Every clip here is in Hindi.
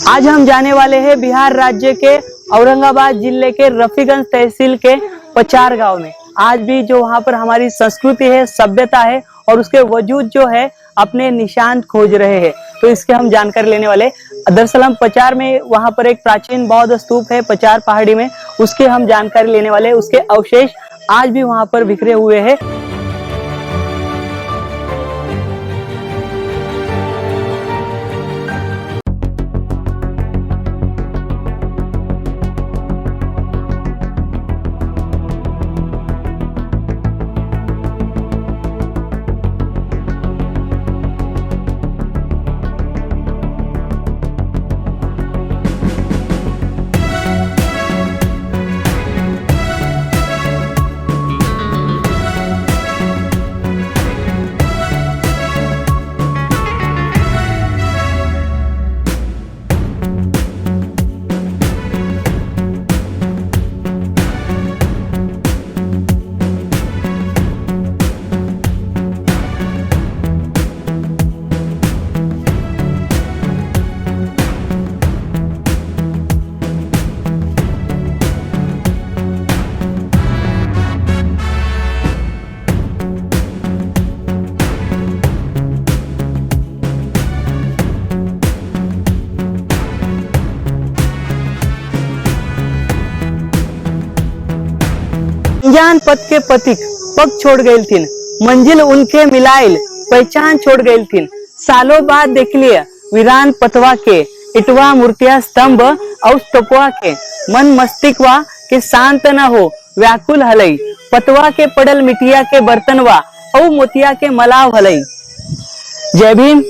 आज हम जाने वाले हैं बिहार राज्य के औरंगाबाद जिले के रफीगंज तहसील के पचार गांव में। आज भी जो वहां पर हमारी संस्कृति है, सभ्यता है और उसके वजूद जो है अपने निशान खोज रहे हैं, तो इसके हम जानकारी लेने वाले। दरअसल हम पचार में वहां पर एक प्राचीन बौद्ध स्तूप है पचार पहाड़ी में, उसके हम जानकारी लेने वाले। उसके अवशेष आज भी वहां पर बिखरे हुए हैं। अनजान पथ के पथिक पग छोड़ गए थिन, मंजिल उनके मिलाइल पहचान छोड़ गए थिन। सालों बाद देख लिया वीरान पतवा के इटवा मूर्तिया स्तंभ और तपवा के मन मस्तिकवा के शांत न हो व्याकुल हलई। पतवा के पड़ल मिटिया के बर्तनवा और मोतिया के मलाव हलई। जय भीम,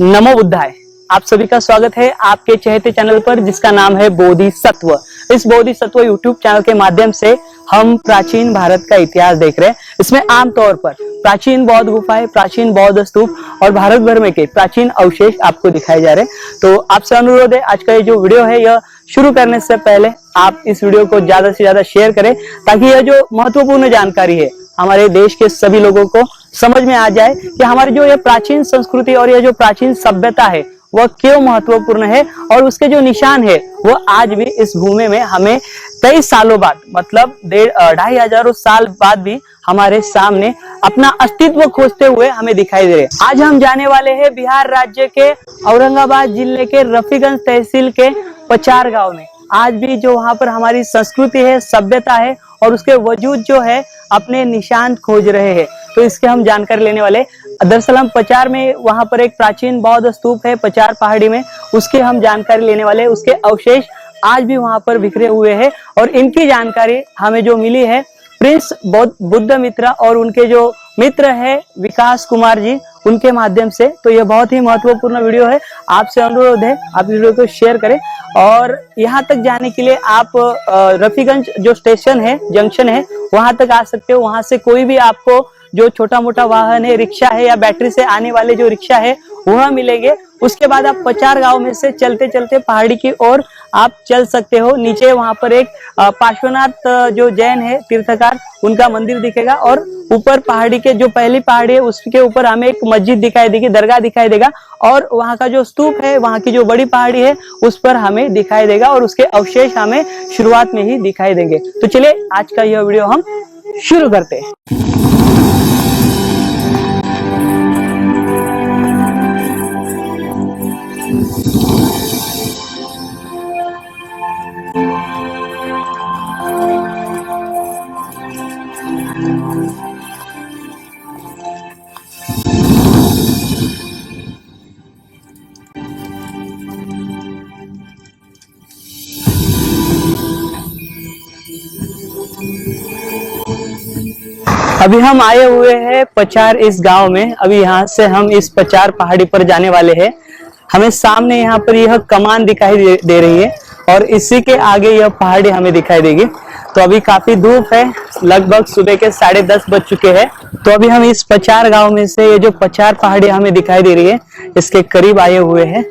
नमो बुद्धाय। आप सभी का स्वागत है आपके चहेते चैनल पर जिसका नाम है बोधिसत्व। इस बोधिसत्व यूट्यूब चैनल के माध्यम से हम प्राचीन भारत का इतिहास देख रहे हैं। इसमें आमतौर पर प्राचीन बौद्ध गुफाएं, प्राचीन बौद्ध स्तूप और भारत भर में के प्राचीन अवशेष आपको दिखाए जा रहे हैं। तो आपसे अनुरोध है, आज का ये जो वीडियो है यह शुरू करने से पहले आप इस वीडियो को ज्यादा से ज्यादा शेयर करें, ताकि यह जो महत्वपूर्ण जानकारी है हमारे देश के सभी लोगों को समझ में आ जाए कि हमारी जो यह प्राचीन संस्कृति और यह जो प्राचीन सभ्यता है वह क्यों महत्वपूर्ण है और उसके जो निशान है वो आज भी इस भूमि में हमें कई सालों बाद, मतलब 2,500 साल बाद भी हमारे सामने अपना अस्तित्व खोजते हुए हमें दिखाई दे रहे हैं। आज हम जाने वाले हैं बिहार राज्य के औरंगाबाद जिले के रफीगंज तहसील के पचार गांव में। आज भी जो वहां पर हमारी संस्कृति है, सभ्यता है और उसके वजूद जो है अपने निशान खोज रहे हैं, तो इसके हम जानकारी लेने वाले। दरअसल हम पचार में वहां पर एक प्राचीन बौद्ध स्तूप है पचार पहाड़ी में, उसके हम जानकारी लेने वाले। उसके अवशेष आज भी वहां पर बिखरे हुए हैं और इनकी जानकारी हमें जो मिली है प्रिंस बुद्ध मित्रा और उनके जो मित्र है विकास कुमार जी, उनके माध्यम से। तो यह बहुत ही महत्वपूर्ण वीडियो है। आपसे अनुरोध है आप वीडियो को शेयर करें और यहाँ तक जाने के लिए आप रफीगंज जो स्टेशन है, जंक्शन है, वहां तक आ सकते हो। वहां से कोई भी आपको जो छोटा मोटा वाहन है, रिक्शा है या बैटरी से आने वाले जो रिक्शा है वह मिलेंगे। उसके बाद आप पचार गांव में से चलते चलते पहाड़ी की ओर आप चल सकते हो। नीचे वहां पर एक पार्श्वनाथ जो जैन है तीर्थकार, उनका मंदिर दिखेगा और ऊपर पहाड़ी के जो पहली पहाड़ी है उसके ऊपर हमें एक मस्जिद दिखाई देगी, दरगाह दिखाई देगा और वहां का जो स्तूप है, वहां की जो बड़ी पहाड़ी है उस पर हमें दिखाई देगा और उसके अवशेष हमें शुरुआत में ही दिखाई देंगे। तो चलिए आज का यह वीडियो हम शुरू करते हैं। अभी हम आए हुए हैं पचार इस गांव में। अभी यहाँ से हम इस पचार पहाड़ी पर जाने वाले हैं। हमें सामने यहाँ पर यह कमान दिखाई दे रही है और इसी के आगे यह पहाड़ी हमें दिखाई देगी। तो अभी काफी धूप है, लगभग सुबह के 10:30 बज चुके हैं। तो अभी हम इस पचार गांव में से ये जो पचार पहाड़ी हमें दिखाई दे रही है इसके करीब आए हुए हैं।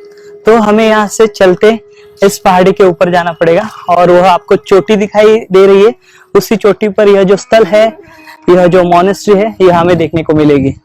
तो हमें यहाँ से चलते इस पहाड़ी के ऊपर जाना पड़ेगा और वह आपको चोटी दिखाई दे रही है। उसी चोटी पर यह जो स्थल है, यह जो मोनेस्ट्री है, यह हमें देखने को मिलेगी।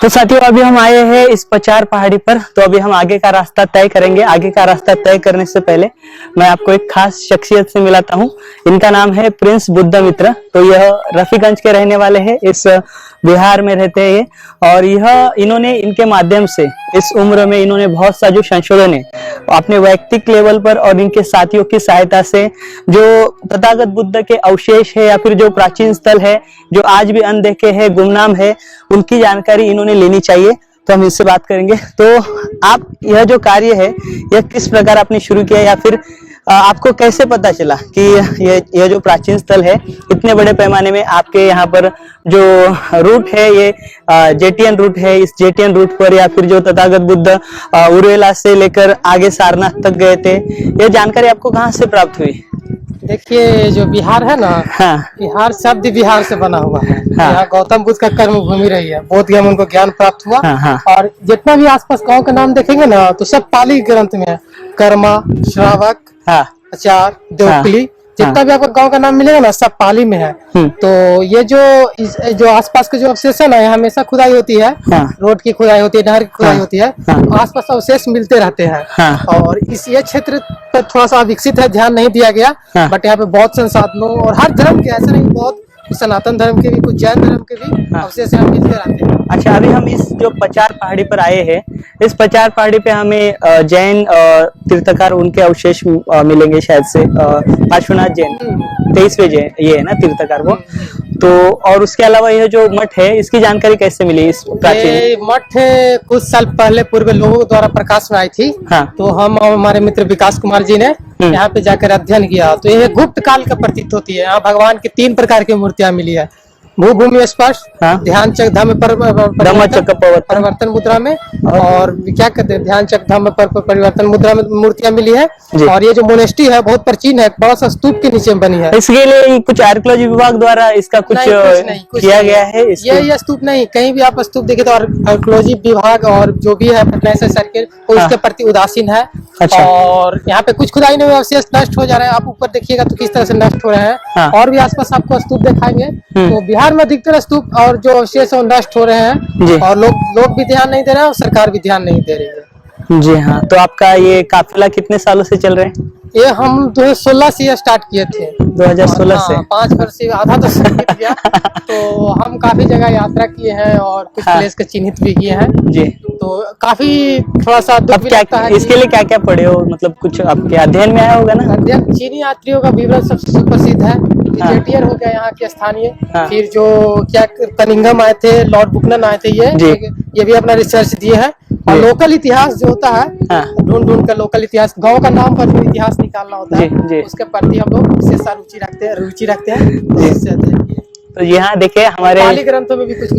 तो साथियों अभी हम आए हैं इस पचार पहाड़ी पर। तो अभी हम आगे का रास्ता तय करेंगे। आगे का रास्ता तय करने से पहले मैं आपको एक खास शख्सियत से मिलाता हूँ। इनका नाम है प्रिंस बुद्धमित्र। तो यह रफीगंज के रहने वाले हैं, इस बिहार में रहते हैं ये। और यह इन्होंने इनके माध्यम से इस उम्र में इन्होंने बहुत सा जो संशोधन है अपने वैयक्तिक लेवल पर और इनके साथियों की सहायता से जो तथागत बुद्ध के अवशेष है या फिर जो प्राचीन स्थल है जो आज भी अनदेखे है, गुमनाम है, उनकी जानकारी इन्होंने लेनी चाहिए। तो हम इससे बात करेंगे। तो आप यह जो कार्य है यह किस प्रकार आपने शुरू किया या फिर आपको कैसे पता चला कि यह जो प्राचीन स्थल है इतने बड़े पैमाने में आपके यहाँ पर जो रूट है ये जेटीएन रूट है, इस जेटीएन रूट पर या फिर जो तथागत बुद्ध उर्वेला से लेकर आगे सारनाथ तक गए थे, यह जानकारी आपको कहाँ से प्राप्त हुई? देखिए जो बिहार है ना, हाँ। बिहार शब्द बिहार से बना हुआ है। हाँ। यहाँ गौतम बुद्ध का कर्म भूमि रही है, बोध गया उनको ज्ञान प्राप्त हुआ। हाँ, हाँ। और जितना भी आसपास गांव का नाम देखेंगे ना तो सब पाली ग्रंथ में है। कर्मा, श्रावक, हाँ। आचार, देवकली, जितना हाँ। भी आपको गांव का नाम मिलेगा ना सब पाली में है। तो ये जो आसपास के जो अवशेष है ना, यहाँ हमेशा खुदाई होती है। हाँ। रोड की खुदाई होती है, नहर की खुदाई हाँ। होती है। हाँ। आसपास अवशेष मिलते रहते हैं। हाँ। और ये क्षेत्र पर थोड़ा सा विकसित है, ध्यान नहीं दिया गया। हाँ। बट यहाँ पे बहुत संसाधनों और हर धर्म के, ऐसा नहीं, बहुत सनातन धर्म के भी, कुछ जैन धर्म के भी हाँ। अवशेष यहाँ मिलते रहते हैं। अच्छा, अभी हम इस जो पचार पहाड़ी पर आए हैं, इस पचार पहाड़ी पे हमें जैन तीर्थकार उनके अवशेष मिलेंगे शायद से। पार्श्वनाथ जैन 23वें जैन ये है ना तीर्थकार वो। तो और उसके अलावा यह जो मठ है इसकी जानकारी कैसे मिली? इस प्राचीन ये मठ कुछ साल पहले पूर्व लोगों द्वारा प्रकाश में आई थी। हाँ। तो हम और हमारे मित्र विकास कुमार जी ने यहाँ पे जाकर अध्ययन किया। तो यह गुप्त काल का प्रतीत होती है। यहाँ भगवान की 3 प्रकार की मूर्तियां मिली है। भूभूमि स्पर्श, हाँ। ध्यान चक्र धम्म परिवर्तन मुद्रा में, और क्या कहते हैं ध्यान चक्र धम्म परिवर्तन मुद्रा में मूर्तियां मिली है। और ये जो मोनेस्ट्री है बहुत प्राचीन है, बड़ा सा स्तूप के नीचे बनी है। इसके लिए कुछ आर्कियोलॉजी विभाग द्वारा इसका कुछ किया गया है? ये स्तूप नहीं, कहीं भी आप स्तूप देखे तो आर्कियोलॉजी विभाग और जो भी है नेशनल सर्किल वो इसके प्रति उदासीन है। अच्छा। और यहाँ पे कुछ खुदाई में अवशेष नष्ट हो जा रहे हैं। आप ऊपर देखिएगा तो किस तरह से नष्ट हो रहे हैं। हाँ। और भी आसपास आपको स्तूप दिखाएंगे। तो बिहार में अधिकतर स्तूप और जो अवशेष है नष्ट हो रहे हैं। और लोग भी ध्यान नहीं दे रहे हैं और सरकार भी ध्यान नहीं दे रही है। जी हाँ। तो आपका ये काफिला कितने सालों से चल रहे हैं? ये हम 2016 से स्टार्ट किए थे। 2016 से? 5 वर्ष से आधा तो बीत गया। तो हम काफी जगह यात्रा किए हैं और कुछ प्लेस के चिन्हित भी किए हैं जी। तो काफी थोड़ा सा दुख भी लगता है। इसके लिए क्या क्या पढ़े हो? मतलब कुछ आपके अध्ययन में आया होगा ना? अध्ययन चीनी यात्रियों का विवरण सबसे सुप्रसिद्ध है। हाँ। जेटीएन हो गया यहाँ के स्थानीय। हाँ। फिर जो क्या कनिंघम आए थे, लॉर्ड बुकनन आए थे, ये भी अपना रिसर्च दिए हैं। और लोकल इतिहास जो होता है, हाँ। ढूंढ कर लोकल इतिहास, गांव का नाम पर जो इतिहास निकालना होता है, जी। उसके प्रति हम लोग विशेष रुचि रखते हैं। तो यहाँ देखिए हमारे पाली ग्रंथों में भी कुछ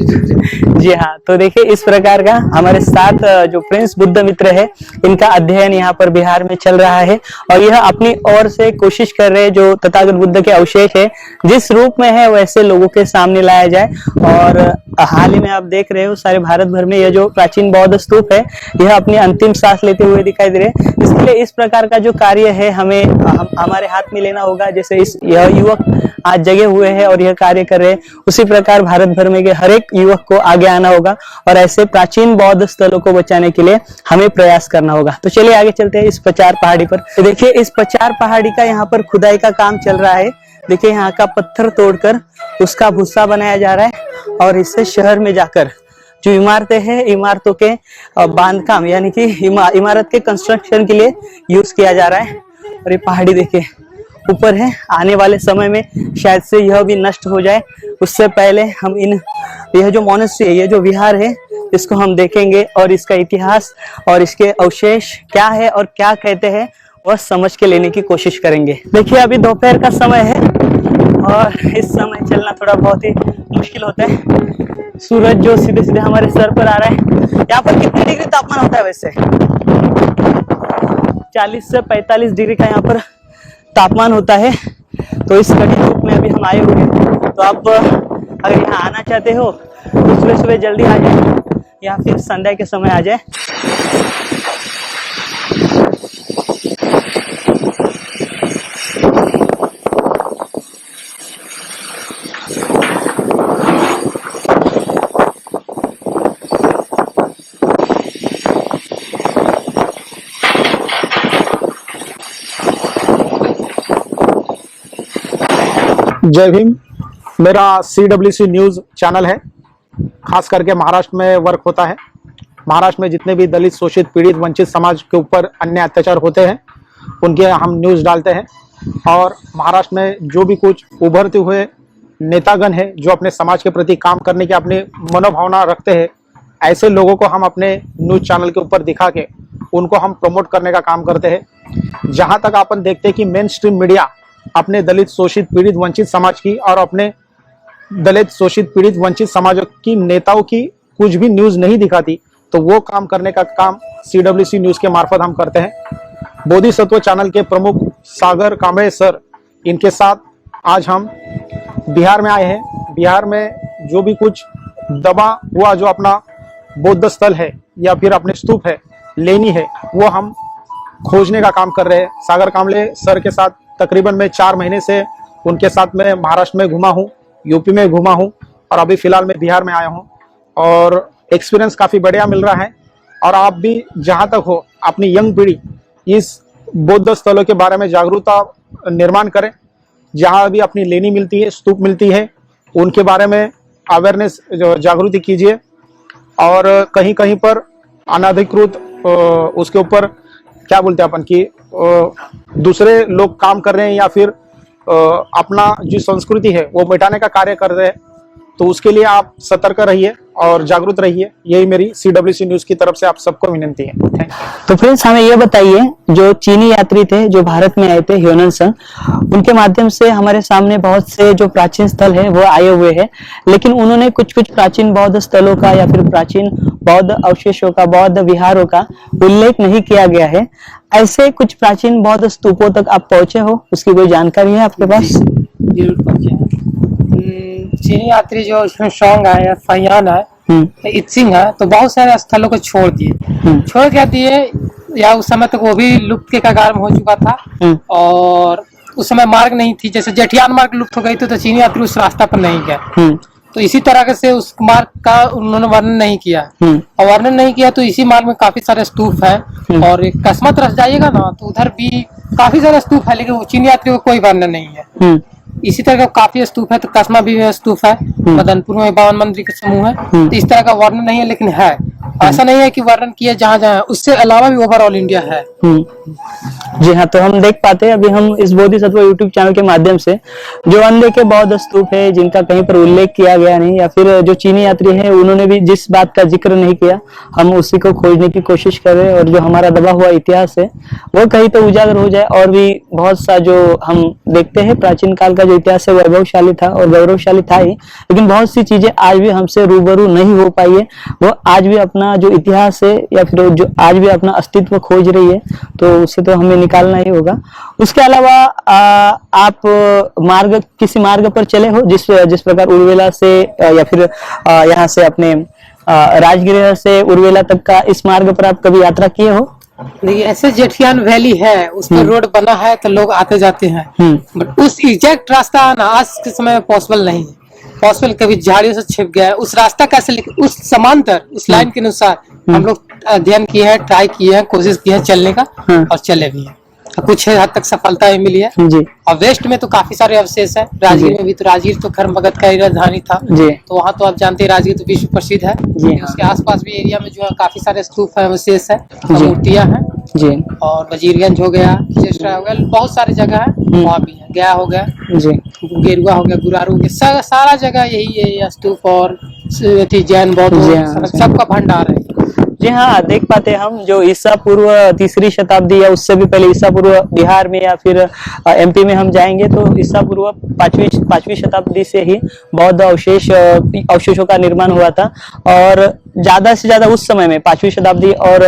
जी हाँ। तो देखिए इस प्रकार का हमारे साथ जो प्रिंस बुद्धमित्र है इनका अध्ययन यहाँ पर बिहार में चल रहा है। और यह अपनी ओर से कोशिश कर रहे हैं जो तथागत बुद्ध के अवशेष है जिस रूप में है वैसे लोगों के सामने लाया जाए। और हाल ही में आप देख रहे हो सारे भारत भर में यह जो प्राचीन बौद्ध स्तूप है यह अपनी अंतिम सांस लेते हुए दिखाई दे रहे हैं। इसके लिए इस प्रकार का जो कार्य है हमें हमारे हाथ में लेना होगा। जैसे यह युवक आज जगे हुए हैं और यह कार्य कर रहे हैं, उसी प्रकार भारत भर में के हर एक युवक को आगे आना होगा और ऐसे प्राचीन बौद्ध स्थलों को बचाने के लिए हमें प्रयास करना होगा। तो चलिए आगे चलते हैं इस पचार पहाड़ी पर। तो देखिए इस पचार पहाड़ी का यहाँ पर खुदाई का काम चल रहा है। देखिए यहाँ का पत्थर तोड़कर उसका भुस्सा बनाया जा रहा है और इससे शहर में जाकर जो इमारतें हैं इमारतों के बांधकाम यानी कि इमारत के कंस्ट्रक्शन के लिए यूज किया जा रहा है। और ये पहाड़ी देखिए ऊपर है, आने वाले समय में शायद से यह भी नष्ट हो जाए। उससे पहले हम यह जो मोनेस्ट्री है, ये जो विहार है, इसको हम देखेंगे और इसका इतिहास और इसके अवशेष क्या है और क्या कहते हैं वह समझ के लेने की कोशिश करेंगे। देखिए अभी दोपहर का समय है और इस समय चलना थोड़ा बहुत ही मुश्किल होता है। सूरज जो सीधे सीधे हमारे सर पर आ रहा है। यहाँ पर कितने डिग्री तापमान होता है? वैसे 40 से 45 डिग्री का यहाँ पर तापमान होता है। तो इस कड़ी धूप में अभी हम आए हुए हैं। तो आप अगर यहाँ आना चाहते हो तो सुबह सुबह जल्दी आ जाए या फिर संध्या के समय आ जाए। जय भीम। मेरा CWC न्यूज़ चैनल है, खास करके महाराष्ट्र में वर्क होता है। महाराष्ट्र में जितने भी दलित, शोषित, पीड़ित, वंचित समाज के ऊपर अन्य अत्याचार होते हैं उनके हम न्यूज़ डालते हैं। और महाराष्ट्र में जो भी कुछ उभरते हुए नेतागण हैं जो अपने समाज के प्रति काम करने की अपनी मनोभावना रखते हैं, ऐसे लोगों को हम अपने न्यूज़ चैनल के ऊपर दिखा के उनको हम प्रमोट करने का काम करते हैं। जहाँ तक अपन देखते हैं कि मेन स्ट्रीम मीडिया अपने दलित, शोषित, पीड़ित, वंचित समाज की और अपने दलित, शोषित, पीड़ित, वंचित समाज की नेताओं की कुछ भी न्यूज़ नहीं दिखाती, तो वो काम करने का काम CWC न्यूज़ के मार्फत हम करते हैं। बोधिसत्व चैनल के प्रमुख सागर कांबळे सर, इनके साथ आज हम बिहार में आए हैं। बिहार में जो भी कुछ दबा हुआ जो अपना बौद्ध स्थल है या फिर अपने स्तूप है, लेनी है, वो हम खोजने का काम कर रहे हैं। सागर कांबळे सर के साथ तकरीबन मैं 4 महीने से उनके साथ मैं महाराष्ट्र में घुमा हूँ, यूपी में घुमा हूँ और अभी फिलहाल मैं बिहार में आया हूँ और एक्सपीरियंस काफ़ी बढ़िया मिल रहा है। और आप भी जहाँ तक हो अपनी यंग पीढ़ी इस बौद्ध स्थलों के बारे में जागरूकता निर्माण करें। जहाँ भी अपनी लेनी मिलती है, स्तूप मिलती है, उनके बारे में अवेयरनेस जागृति कीजिए। और कहीं कहीं पर अनाधिकृत उसके ऊपर क्या बोलते हैं अपन की दूसरे लोग काम कर रहे हैं या फिर अपना जो संस्कृति है वो मिटाने का कार्य कर रहे हैं, तो उसके लिए आप सतर्क रहिए और जागरूक रहिए। यही मेरी CWC न्यूज़ की तरफ से आप सबको विनती है। Thank you. तो फ्रेंड्स, हमें ये बताइए, जो चीनी यात्री थे जो भारत में आए थे, ह्यूनन संघ, उनके माध्यम से हमारे सामने बहुत से जो प्राचीन स्थल है वो आए हुए हैं, लेकिन उन्होंने कुछ कुछ प्राचीन बौद्ध स्थलों का या फिर प्राचीन बौद्ध अवशेषों का, बौद्ध विहारों का उल्लेख नहीं किया गया है। ऐसे कुछ प्राचीन बौद्ध स्तूपों तक आप पहुंचे हो, उसकी कोई जानकारी है आपके पास? जरूर पहुंचे हैं। चीनी यात्री जो इसमें शोंग है या फयान है, इत्सिंग है, तो बहुत सारे स्थलों को छोड़ दिए या उस समय तक वो भी लुप्त के कगार में हो चुका था और उस समय मार्ग नहीं थी। जैसे जेठियान मार्ग लुप्त हो गई तो चीनी यात्री उस रास्ता पर नहीं गए, तो इसी तरह से उस मार्ग का उन्होंने वर्णन नहीं किया और वर्णन नहीं किया तो इसी मार्ग में काफी सारे स्तूप है। और कस्मत रस जाइएगा ना तो उधर भी काफी सारे स्तूप है, लेकिन चीनी यात्री को कोई वर्णन नहीं है। इसी तरह का काफी स्तूप है, तो कस्मा भी स्तूप है, मदनपुर में 52 मंदिर का समूह है, तो इस तरह का वर्णन नहीं है, लेकिन है। ऐसा नहीं है कि वर्णन किया जहाँ जहाँ, उससे अलावा भी ओवरऑल इंडिया है। जी हाँ, तो हम देख पाते हैं अभी हम इस बोधिसत्व यूट्यूब चैनल के माध्यम से जो अनदेखे बौद्ध स्तूप है जिनका कहीं पर उल्लेख किया गया नहीं, या फिर जो चीनी यात्री है उन्होंने भी जिस बात का जिक्र नहीं किया, हम उसी को खोजने की कोशिश कर रहे हैं। और जो हमारा दबा हुआ इतिहास है वो कहीं तो उजागर हो जाए। और भी बहुत सा जो हम देखते हैं प्राचीन काल का जो इतिहास है वैभवशाली था और गौरवशाली था ही, लेकिन बहुत सी चीजें आज भी हमसे रूबरू नहीं हो पाई है। वो आज भी अपना जो इतिहास है या फिर जो आज भी अपना अस्तित्व खोज रही है, तो उसे तो हमें निकालना ही होगा। उसके अलावा आप किसी मार्ग पर चले हो जिस प्रकार उर्वेला से या फिर यहाँ से अपने राजगृह से उर्वेला तक का इस मार्ग पर आप कभी यात्रा किए हो? देखिए, ऐसे जेठियान वैली है, उस पर रोड बना है तो लोग आते जाते हैं, बट उस एग्जैक्ट रास्ता ना आज के समय में पॉसिबल नहीं है। पॉसिबल कभी झाड़ियों से छिप गया है उस रास्ता कैसे, लेकिन उस समांतर उस लाइन के अनुसार हम लोग अध्ययन किए हैं, ट्राई किए हैं, कोशिश की है चलने का और चले भी हैं। कुछ हद तक सफलता भी मिली है जी। और वेस्ट में तो काफी सारे अवशेष है, राजगीर में भी, तो राजगीर तो खैर मगध का राजधानी था जी। तो वहाँ तो आप जानते हैं राजगीर तो विश्व प्रसिद्ध है जी। उसके आसपास भी एरिया में जो है काफी सारे स्तूप है, अवशेष है, मूर्तियां हैं जी। और वजीरगंज हो गया, चेस्टा हो गया, बहुत सारी जगह है वहाँ भी है, गया हो गया जी, गेरुआ हो गया, गुरारू हो गया, सारा जगह यही है स्तूप और जैन बौद्ध सबका भंडार है। जी हाँ, देख पाते हम जो ईसा पूर्व 3री शताब्दी या उससे भी पहले ईसा पूर्व बिहार में या फिर MP में हम जाएंगे तो ईसा पूर्व 5वीं शताब्दी से ही बौद्ध अवशेषों का निर्माण हुआ था। और ज्यादा से ज्यादा उस समय में 5वीं शताब्दी और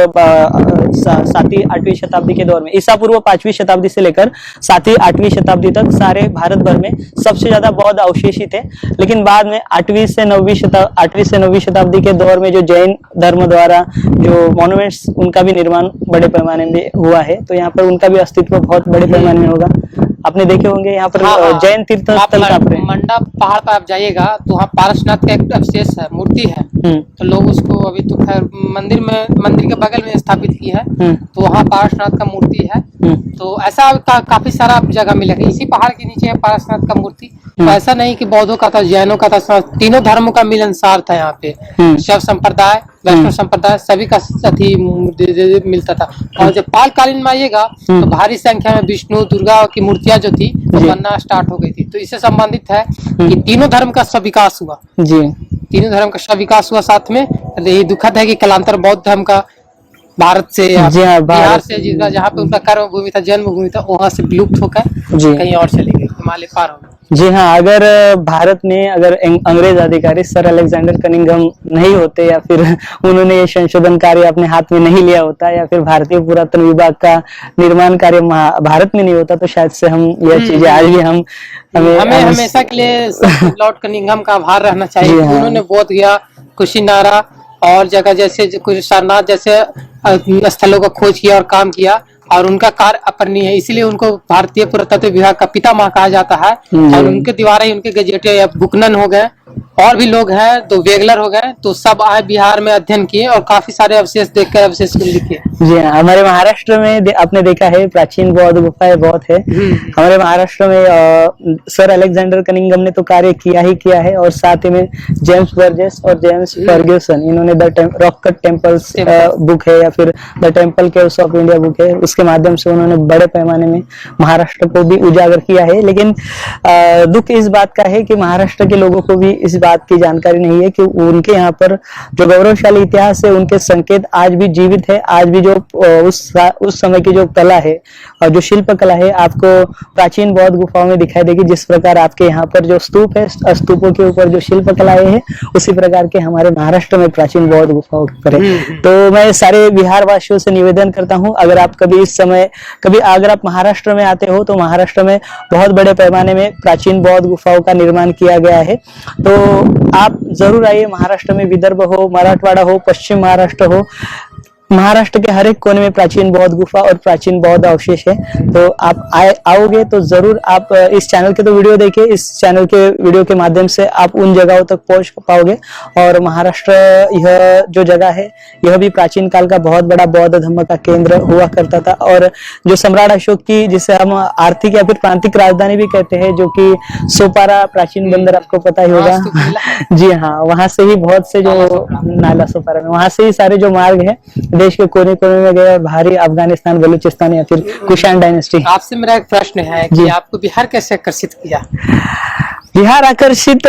7वीं 8वीं शताब्दी के दौर में, ईसा पूर्व 5वीं शताब्दी से लेकर 7वीं 8वीं शताब्दी तक सारे भारत भर में सबसे ज्यादा बौद्ध अवशेष ही थे। लेकिन बाद में 8वीं से 9वीं शताब्दी के दौर में जो जैन धर्म द्वारा जो मॉन्यूमेंट्स, उनका भी निर्माण बड़े पैमाने में हुआ है, तो यहाँ पर उनका भी अस्तित्व बहुत बड़े पैमाने में होगा। आपने देखे होंगे यहाँ पर हाँ, हाँ। जैन तीर्थ आप स्थल कहाँ पर है? मंडा पहाड़ पर आप जाइएगा तो वहाँ पारसनाथ का एक अवशेष है, मूर्ति है। तो लोग उसको अभी तो खैर मंदिर के बगल में स्थापित की है। तो वहाँ पारसनाथ का मूर्ति है। तो ऐसा काफी सारा जगह मिलेगा। इसी पहाड़ के नीचे है पारसनाथ का मूर्ति। तो ऐसा नहीं कि बौद्धों का था, जैनों का था, तीनों धर्मों का मिलनसार था यहाँ पे। शैव संप्रदाय, वैष्णव संप्रदाय, सभी का अथी मिलता था। और जब पालकालीन में आइएगा तो भारी संख्या में विष्णु दुर्गा की मूर्तियां जो थी वो बनना स्टार्ट हो गई थी। तो इससे संबंधित है कि तीनों धर्म का विकास हुआ जी, तीनों धर्म का विकास हुआ साथ में। यही दुखद है कि कालांतर बौद्ध धर्म का भारत से जी हाँ, बिहार से जिसका जहाँ पे उनका कर्म भूमि था, जन्म भूमि था, वहां से विलुप्त होकर जी कहीं और चले गए, हिमालय पार हो गए। जी हाँ, अगर भारत में अगर अंग्रेज अधिकारी सर अलेक्जेंडर कनिंघम नहीं होते या फिर उन्होंने ये संशोधन कार्य अपने हाथ में नहीं लिया होता या फिर भारतीय पुरातन विभाग का निर्माण कार्य भारत में नहीं होता तो शायद से हम यह चीजें आज भी हमें हमेशा के लिए लॉर्ड कनिंघम का आभार रहना चाहिए। हाँ। उन्होंने बोध गया, कुशीनारा और जगह जैसे सारनाथ जैसे स्थलों का खोज किया और काम किया, और उनका कार्य अपरणीय है। इसलिए उनको भारतीय पुरातत्व विभाग का पितामह कहा जाता है। और उनके द्वारा ही उनके गजेटिया बुकनन हो गए, और भी लोग हैं तो वेगलर हो गए, तो सब आए बिहार में अध्ययन किए और काफी सारे अवशेष देखकर अवशेष को लिखे। जी हाँ, हमारे महाराष्ट्र में आपने देखा है प्राचीन बौद्ध गुफाएं बहुत है। हमारे महाराष्ट्र में सर अलेक्जेंडर कनिंघम ने तो कार्य किया ही किया है, और साथ ही में जेम्स बर्जेस और जेम्स फर्ग्यूसन, इन्होंने the rock cut temples book है या फिर the temple caves of India book है, उसके माध्यम से उन्होंने बड़े पैमाने में महाराष्ट्र को भी उजागर किया है। लेकिन दुख इस बात का है कि महाराष्ट्र के लोगों को भी इस बात की जानकारी नहीं है कि उनके यहाँ पर जो गौरवशाली इतिहास है, उनके संकेत आज भी जीवित है। आज भी जो उस समय की जो कला है और जो शिल्प कला है आपको प्राचीन बौद्ध गुफाओं में दिखाई देगी। जिस प्रकार आपके यहाँ पर जो स्तूप है, स्तूपों के ऊपर जो शिल्प कलाएं हैं, उसी प्रकार के हमारे महाराष्ट्र में प्राचीन बौद्ध गुफाओं के ऊपर है। तो मैं सारे बिहार वासियों से निवेदन करता हूँ, अगर आप अगर आप महाराष्ट्र में आते हो तो महाराष्ट्र में बहुत बड़े पैमाने में प्राचीन बौद्ध गुफाओं का निर्माण किया गया है। तो आप जरूर आइए। महाराष्ट्र में विदर्भ हो, मराठवाड़ा हो, पश्चिम महाराष्ट्र हो, महाराष्ट्र के हर एक कोने में प्राचीन बौद्ध गुफा और प्राचीन बौद्ध अवशेष है। तो आप आओगे तो जरूर आप इस चैनल के तो वीडियो देखिए, इस चैनल के वीडियो के माध्यम से आप उन जगहों तक पहुंच पाओगे। और महाराष्ट्र यह जो जगह है यह भी प्राचीन काल का बहुत बड़ा बौद्ध धर्म का केंद्र हुआ करता था। और जो सम्राट अशोक की, जिसे हम आर्थिक या फिर प्रांतिक राजधानी भी कहते हैं, जो कि सोपारा प्राचीन बंदर आपको पता ही होगा। जी हाँ, वहां से ही बहुत से जो नाला सोपारा में, वहां से ही सारे जो मार्ग है देश के कोने कोने में गए और भारी अफगानिस्तान, बलूचिस्तान या फिर कुषाण डायनेस्टी। आपसे मेरा एक प्रश्न है कि आपको बिहार कैसे आकर्षित किया? बिहार आकर्षित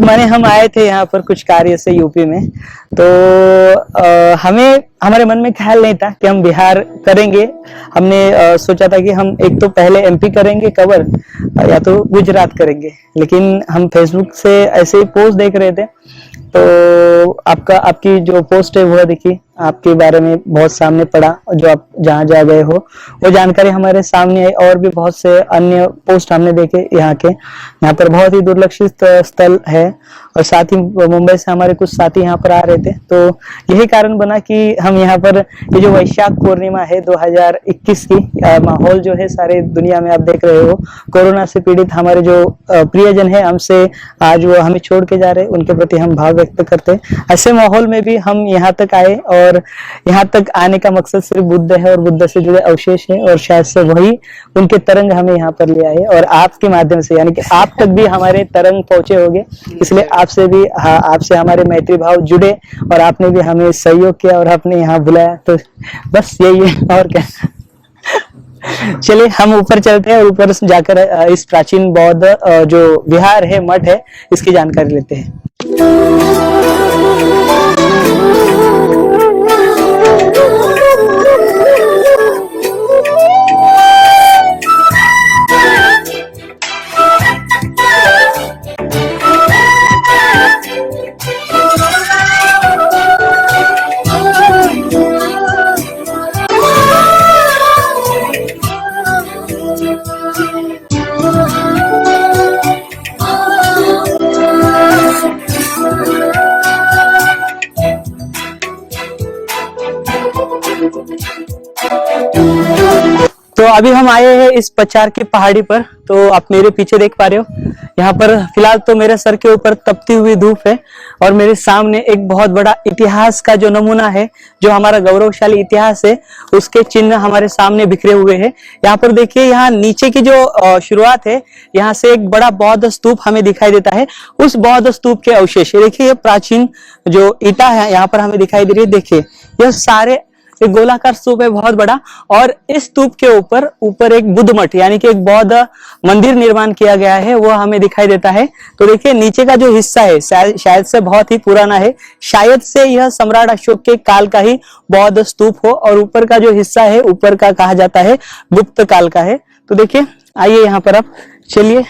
माने हम आए थे यहाँ पर कुछ कार्य से यूपी में, तो हमें हमारे मन में ख्याल नहीं था कि हम बिहार करेंगे। हमने सोचा था कि हम एक तो पहले एमपी करेंगे कवर या तो गुजरात करेंगे। लेकिन हम फेसबुक से ऐसे ही पोस्ट देख रहे थे तो आपकी जो पोस्ट है वह देखी, आपके बारे में बहुत सामने पड़ा, जो आप जहाँ जा गए हो वो जानकारी हमारे सामने आई। और भी बहुत से अन्य पोस्ट हमने देखे यहाँ पर बहुत ही दुर्लक्षित स्थल है। और साथ ही मुंबई से हमारे कुछ साथी यहाँ पर आ रहे थे, तो यही कारण बना कि हम यहाँ पर ये जो वैशाख पूर्णिमा है 2021 की माहौल जो है सारे दुनिया में आप देख रहे हो, कोरोना से पीड़ित हमारे जो प्रियजन है हमसे आज वो हमें छोड़ के जा रहे, उनके प्रति हम भाव व्यक्त करते हैं। ऐसे माहौल में भी हम यहाँ तक आए, और यहाँ तक आने का मकसद सिर्फ बुद्ध है और बुद्ध से जुड़े अवशेष है, और शायद से वही उनके तरंग हमें यहाँ पर ले आए। और आपके माध्यम से यानी कि आप तक भी हमारे तरंग पहुंचे होंगे, इसलिए आपसे भी आपसे हमारे मैत्री भाव जुड़े और आपने भी हमें सहयोग किया और आपने यहाँ बुलाया। तो बस यही है और क्या। चलिए हम ऊपर चलते हैं और ऊपर जाकर इस प्राचीन बौद्ध जो विहार है, मठ है, इसकी जानकारी लेते हैं। अभी हम आए हैं इस पचार की पहाड़ी पर। तो आप मेरे पीछे देख पा रहे हो, यहाँ पर फिलहाल तो मेरे सर के ऊपर तपती हुई धूप है और मेरे सामने एक बहुत बड़ा इतिहास का जो नमूना है, जो हमारा गौरवशाली इतिहास है, उसके चिन्ह हमारे सामने बिखरे हुए हैं। यहाँ पर देखिए, यहाँ नीचे की जो शुरुआत है, यहाँ से एक बड़ा बौद्ध स्तूप हमें दिखाई देता है। उस बौद्ध स्तूप के अवशेष देखिए, ये प्राचीन जो ईटा है यहाँ पर हमें दिखाई दे रही है। देखिए, यह सारे एक गोलाकार स्तूप है बहुत बड़ा, और इस स्तूप के ऊपर एक बुद्ध मठ यानी कि एक बौद्ध मंदिर निर्माण किया गया है, वो हमें दिखाई देता है। तो देखिए, नीचे का जो हिस्सा है शायद से बहुत ही पुराना है, शायद से यह सम्राट अशोक के काल का ही बौद्ध स्तूप हो, और ऊपर का जो हिस्सा है ऊपर का कहा जाता है गुप्त काल का है। तो देखिए, आइए यहाँ पर अब चलिए,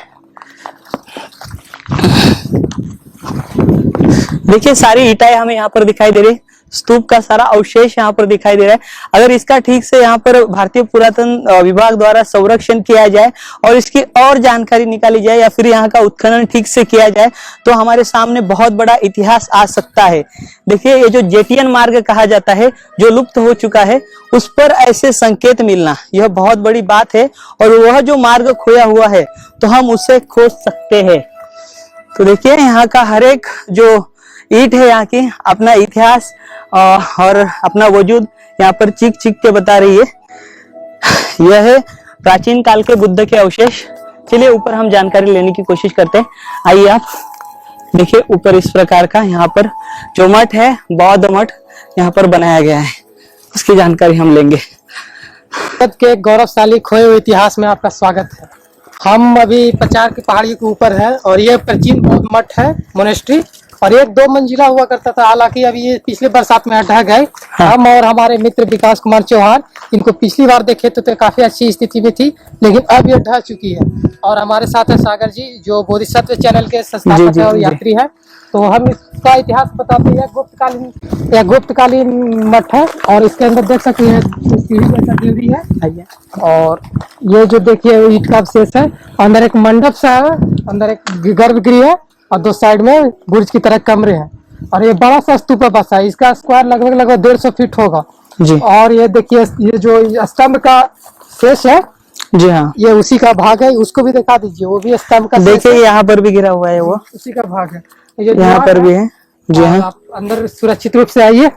देखिए सारी ईंटें हमें यहाँ पर दिखाई दे रही, स्तूप का सारा अवशेष यहाँ पर दिखाई दे रहा है। अगर इसका ठीक से यहाँ पर भारतीय पुरातन विभाग द्वारा संरक्षण किया जाए और इसकी और जानकारी निकाली जाए, या फिर यहाँ का उत्खनन ठीक से किया जाए, तो हमारे सामने बहुत बड़ा इतिहास आ सकता है। देखिए, ये जो जेटियन मार्ग कहा जाता है, जो लुप्त हो चुका है, उस पर ऐसे संकेत मिलना यह बहुत बड़ी बात है, और वह जो मार्ग खोया हुआ है तो हम उसे खोज सकते हैं। तो देखिए, यहाँ का हर एक जो ईंट है, यहाँ की अपना इतिहास और अपना वजूद यहाँ पर चीख चीख के बता रही है। यह है प्राचीन काल के बुद्ध के अवशेष। चलिए ऊपर हम जानकारी लेने की कोशिश करते हैं। आइए आप देखिए, ऊपर इस प्रकार का यहाँ पर जो मठ है, बौद्ध मठ यहाँ पर बनाया गया है, उसकी जानकारी हम लेंगे। भारत के गौरवशाली खोए हुए इतिहास में आपका स्वागत है। हम अभी पचार की पहाड़ी के ऊपर है, और ये प्राचीन बौद्ध मठ है, मोनेस्ट्री, और एक 2 मंजिला हुआ करता था। हालांकि अभी ये पिछले बरसात में ढह गए। हम और हमारे मित्र विकास कुमार चौहान इनको पिछली बार देखे तो काफी अच्छी स्थिति में थी, लेकिन अब ये ढह चुकी है। और हमारे साथ है सागर जी, जो बोधिसत्व चैनल के संस्थापक है और यात्री है। तो हम इसका इतिहास बताते हैं। यह गुप्तकालीन मठ है, और इसके अंदर देख सकते हैं सीढ़ी जैसा देवी है, और ये जो देखिए ईंट का अवशेष है। अंदर एक मंडप सा है, अंदर एक गर्भगृह है, और 2 साइड में बुर्ज की तरह कमरे हैं। और ये बड़ा सा स्तूप बसा है, इसका स्क्वायर लगभग 150 फीट होगा जी। और ये देखिए, ये जो स्तंभ का शेष है जी, हाँ, ये उसी का भाग है। उसको भी दिखा दीजिए, वो भी स्तंभ का। देखिए, यहाँ पर भी गिरा हुआ है, वो उसी का भाग है। यहाँ पर भी है जी, हाँ। आप अंदर सुरक्षित रूप से आइए।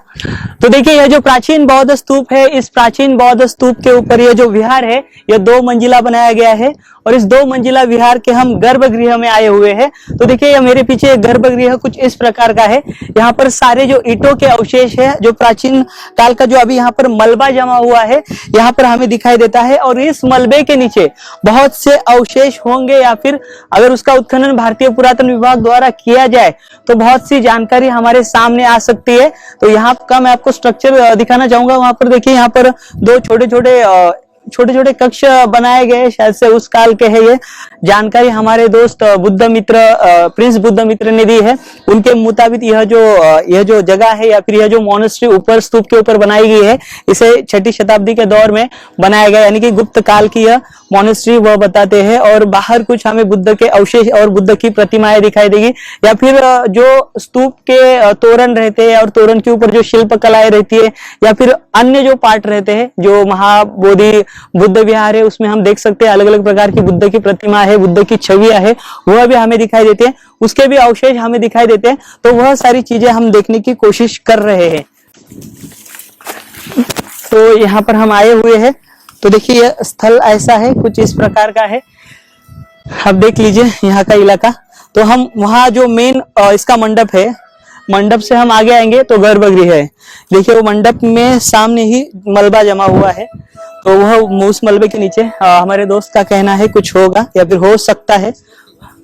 तो देखिए, यह जो प्राचीन बौद्ध स्तूप है, इस प्राचीन बौद्ध स्तूप के ऊपर यह जो विहार है, यह 2 मंजिला बनाया गया है, और इस 2 मंजिला विहार के हम गर्भगृह में आए हुए हैं। तो देखिए, यह मेरे पीछे गर्भगृह कुछ इस प्रकार का है। यहाँ पर सारे जो ईंटों के अवशेष है, जो प्राचीन काल का जो अभी यहाँ पर मलबा जमा हुआ है, यहाँ पर हमें दिखाई देता है। और इस मलबे के नीचे बहुत से अवशेष होंगे, या फिर अगर उसका उत्खनन भारतीय पुरातन विभाग द्वारा किया जाए तो बहुत सी जानकारी हमारे सामने आ सकती है। तो यहाँ का मैं आपको स्ट्रक्चर दिखाना चाहूंगा। वहां पर देखिए, यहाँ पर 2 छोटे छोटे कक्ष बनाए गए, शायद से उस काल के है। ये जानकारी हमारे दोस्त प्रिंस बुद्ध मित्र ने दी है। उनके मुताबिक यह जो जगह है, या फिर यह जो मोनेस्ट्री ऊपर स्तूप के ऊपर बनाई गई है, इसे 6ठी शताब्दी के दौर में बनाया गया, यानी कि गुप्त काल की यह मोनेस्ट्री वह बताते हैं। और बाहर कुछ हमें बुद्ध के अवशेष और बुद्ध की प्रतिमाएं दिखाई देगी, या फिर जो स्तूप के तोरण रहते हैं और तोरण के ऊपर जो शिल्प कलाएं रहती है, या फिर अन्य जो पार्ट रहते हैं, जो महाबोधि बुद्ध विहार है, उसमें हम देख सकते हैं अलग अलग प्रकार की बुद्ध की प्रतिमा है, बुद्ध की छवियां है, वह भी हमें दिखाई देते हैं, उसके भी अवशेष हमें दिखाई देते हैं। तो वह सारी चीजें हम देखने की कोशिश कर रहे हैं। तो यहाँ पर हम आए हुए हैं। तो देखिए, यह स्थल ऐसा है, कुछ इस प्रकार का है। आप देख लीजिए यहाँ का इलाका। तो हम वहाँ जो मेन इसका मंडप है, मंडप से हम आगे आएंगे तो गर्भगृह है। देखिए, वो मंडप में सामने ही मलबा जमा हुआ है, तो वह उस मलबे के नीचे हमारे दोस्त का कहना है कुछ होगा, या फिर हो सकता है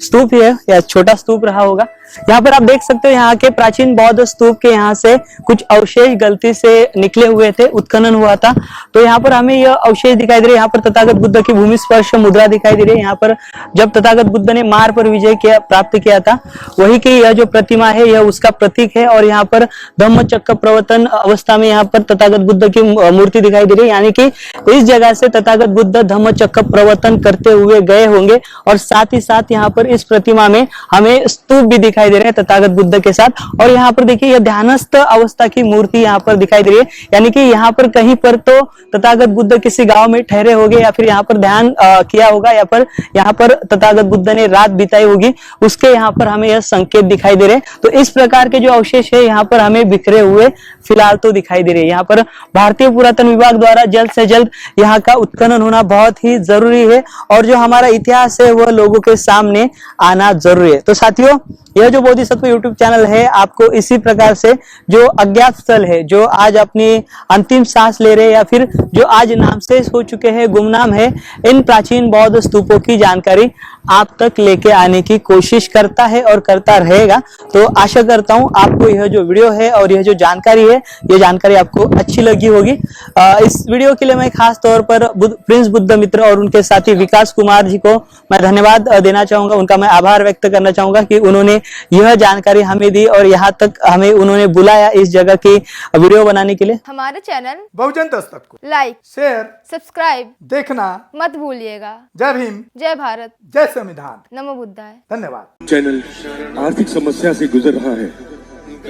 स्तूप ही है, या छोटा स्तूप रहा होगा। यहाँ पर आप देख सकते हो, यहाँ के प्राचीन बौद्ध स्तूप के यहाँ से कुछ अवशेष गलती से निकले हुए थे, उत्खनन हुआ था। तो यहाँ पर हमें यह अवशेष दिखाई दे रहे हैं। यहाँ पर तथागत बुद्ध की भूमि स्पर्श मुद्रा दिखाई दे रही है। यहाँ पर जब तथागत बुद्ध ने मार पर विजय प्राप्त किया था, वही की यह जो प्रतिमा है, यह उसका प्रतीक है। और यहाँ पर धम्म चक्र प्रवर्तन अवस्था में यहाँ पर तथागत बुद्ध की मूर्ति दिखाई दे रही है, यानी कि इस जगह से तथागत बुद्ध धम्म चक्र प्रवर्तन करते हुए गए होंगे। और साथ ही साथ यहाँ पर इस प्रतिमा में हमें स्तूप भी दिखाई दिखाई दे रहे हैं तथागत बुद्ध के साथ। और यहाँ पर देखिए यह ध्यानस्थ अवस्था की मूर्ति यहाँ पर दिखाई दे रही है, यानी कि यहाँ पर कहीं पर तो तथागत बुद्ध किसी गांव में ठहरे होंगे या फिर यहाँ पर ध्यान किया होगा, या पर यहाँ पर तथागत बुद्ध ने रात बिताई होगी, उसके यहाँ पर हमें यह संकेत दिखाई दे रहे हैं। तो इस प्रकार के जो अवशेष है यहाँ पर हमें बिखरे हुए फिलहाल तो दिखाई दे रहे हैं। यहाँ पर भारतीय पुरातन विभाग द्वारा जल्द से जल्द यहाँ का उत्खनन होना बहुत ही जरूरी है, और जो हमारा इतिहास है वह लोगों के सामने आना जरूरी है। तो साथियों, यह जो बोधिसत्व यूट्यूब चैनल है आपको इसी प्रकार से जो अज्ञात स्थल है, जो आज अपनी अंतिम सांस ले रहे या फिर जो आज नामशेष हो चुके हैं, गुमनाम है, इन प्राचीन बौद्ध स्तूपों की जानकारी आप तक लेके आने की कोशिश करता है और करता रहेगा। तो आशा करता हूं आपको यह जो वीडियो है और यह जो जानकारी है, यह जानकारी आपको अच्छी लगी होगी। इस वीडियो के लिए मैं खास तौर पर प्रिंस बुद्ध मित्र और उनके साथी विकास कुमार जी को मैं धन्यवाद देना चाहूंगा, उनका मैं आभार व्यक्त करना चाहूंगा कि उन्होंने यह जानकारी हमें दी और यहाँ तक हमें उन्होंने बुलाया इस जगह की वीडियो बनाने के लिए। हमारे चैनल बहुजन दस्तक को लाइक, शेयर, सब्सक्राइब देखना मत भूलिएगा। जय भीम, जय भारत, जय संविधान, नमो बुद्धाय। धन्यवाद। चैनल आर्थिक समस्या से गुजर रहा है।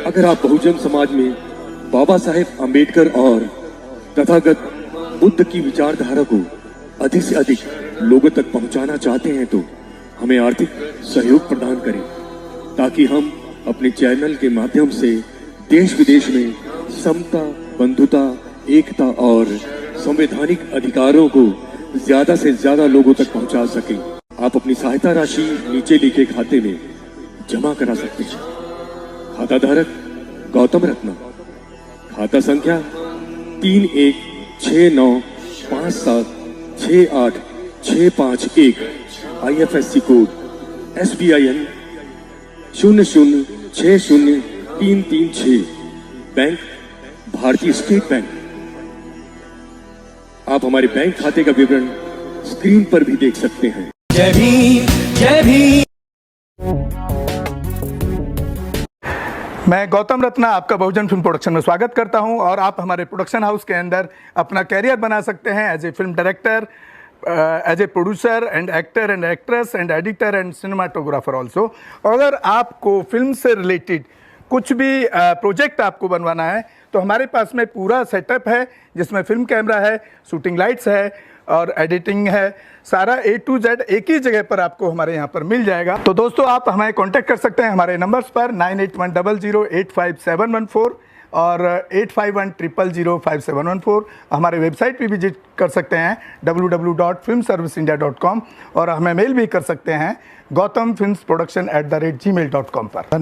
अगर आप बहुजन समाज में बाबा साहेब अम्बेडकर और तथागत बुद्ध की विचारधारा को अधिक से अधिक लोगों तक पहुंचाना चाहते हैं तो हमें आर्थिक सहयोग प्रदान करें, ताकि हम अपने चैनल के माध्यम से देश विदेश में समता, बंधुता, एकता और संवैधानिक अधिकारों को ज्यादा से ज्यादा लोगों तक पहुंचा सकें। आप अपनी सहायता राशि नीचे लिखे खाते में जमा करा सकते हैं। खाता धारक गौतम रत्ना, खाता संख्या 316957686551, IFSC कोड SBIN 0060336, बैंक भारतीय स्टेट बैंक। आप हमारे बैंक खाते का विवरण स्क्रीन पर भी देख सकते हैं। जय भीम, जय भीम। मैं गौतम रत्ना आपका बहुजन फिल्म प्रोडक्शन में स्वागत करता हूं, और आप हमारे प्रोडक्शन हाउस के अंदर अपना कैरियर बना सकते हैं as a film director, as a producer and actor and actress and editor and cinematographer also. अगर आपको फिल्म से रिलेटेड कुछ भी प्रोजेक्ट आपको बनवाना है तो हमारे पास में पूरा सेटअप है, जिसमें फिल्म कैमरा है, शूटिंग लाइट्स है और एडिटिंग है। सारा A to Z एक ही जगह पर आपको हमारे यहाँ पर मिल जाएगा। तो दोस्तों, आप हमें कांटेक्ट कर सकते हैं हमारे नंबर्स पर 9810085714 और 8510005714। हमारे वेबसाइट पे विजिट कर सकते हैं www.filmserviceindia.com, और हमें मेल भी कर सकते हैं gautamfilmsproduction@gmail.com पर। धन्यवाद।